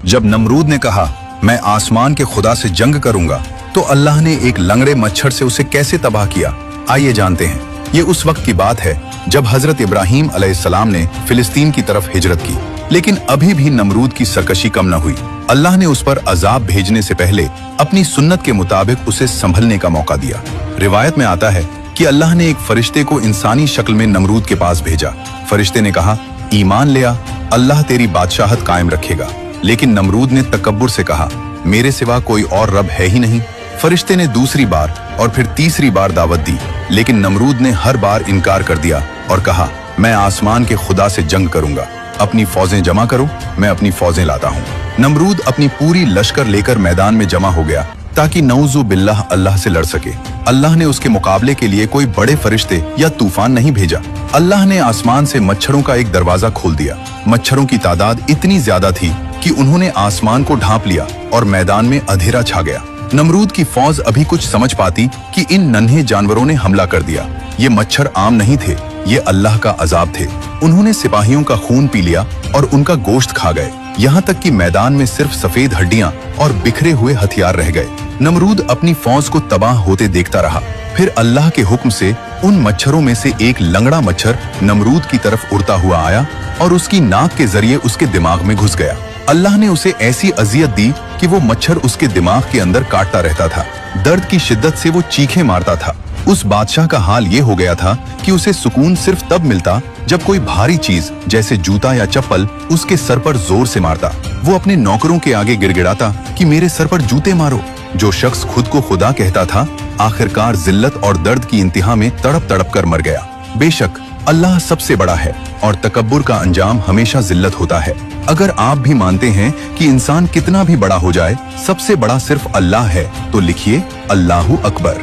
जब नमरूद ने कहा मैं आसमान के खुदा से जंग करूंगा, तो अल्लाह ने एक लंगड़े मच्छर से उसे कैसे तबाह किया, आइए जानते हैं। ये उस वक्त की बात है जब हजरत इब्राहीम अलैहिस्सलाम ने फिलिस्तीन की तरफ हिजरत की, लेकिन अभी भी नमरूद की सरकशी कम न हुई। अल्लाह ने उस पर अजाब भेजने से पहले अपनी सुन्नत के मुताबिक उसे संभलने का मौका दिया। रिवायत में आता है कि अल्लाह ने एक फरिश्ते को इंसानी शक्ल में नमरूद के पास भेजा। फरिश्ते ने कहा, ईमान ले आ, अल्लाह तेरी बादशाहत कायम रखेगा। लेकिन नमरूद ने तकब्बुर से कहा, मेरे सिवा कोई और रब है ही नहीं। फरिश्ते ने दूसरी बार और फिर तीसरी बार दावत दी, लेकिन नमरूद ने हर बार इनकार कर दिया और कहा, मैं आसमान के खुदा से जंग करूंगा, अपनी फौजें जमा करो, मैं अपनी फौजें लाता हूँ। नमरूद अपनी पूरी लश्कर लेकर मैदान में जमा हो गया ताकि नऊज़ु बिल्लाह अल्लाह से लड़ सके। अल्लाह ने उसके मुकाबले के लिए कोई बड़े फरिश्ते या तूफान नहीं भेजा। अल्लाह ने आसमान से मच्छरों का एक दरवाजा खोल दिया। मच्छरों की तादाद इतनी ज्यादा थी कि उन्होंने आसमान को ढांप लिया और मैदान में अंधेरा छा गया। नमरूद की फौज अभी कुछ समझ पाती कि इन नन्हे जानवरों ने हमला कर दिया। ये मच्छर आम नहीं थे, ये अल्लाह का अजाब थे। उन्होंने सिपाहियों का खून पी लिया और उनका गोश्त खा गए, यहाँ तक कि मैदान में सिर्फ सफेद हड्डियां और बिखरे हुए हथियार रह गए। नमरूद अपनी फौज को तबाह होते देखता रहा। फिर अल्लाह के हुक्म से उन मच्छरों में से एक लंगड़ा मच्छर नमरूद की तरफ उड़ता हुआ आया और उसकी नाक के जरिए उसके दिमाग में घुस गया। अल्लाह ने उसे ऐसी अजियत दी कि वो मच्छर उसके दिमाग के अंदर काटता रहता था। दर्द की शिद्दत से वो चीखें मारता था। उस बादशाह का हाल ये हो गया था कि उसे सुकून सिर्फ तब मिलता जब कोई भारी चीज जैसे जूता या चप्पल उसके सर पर जोर से मारता। वो अपने नौकरों के आगे गिड़गिड़ाता कि मेरे सर पर जूते मारो। जो शख्स खुद को खुदा कहता था, आखिरकार जिल्लत और दर्द की इंतहा में तड़प तड़प कर मर गया। बेशक अल्लाह सबसे बड़ा है और तकब्बुर का अंजाम हमेशा जिल्लत होता है। अगर आप भी मानते हैं कि इंसान कितना भी बड़ा हो जाए, सबसे बड़ा सिर्फ अल्लाह है, तो लिखिए अल्लाहु अकबर।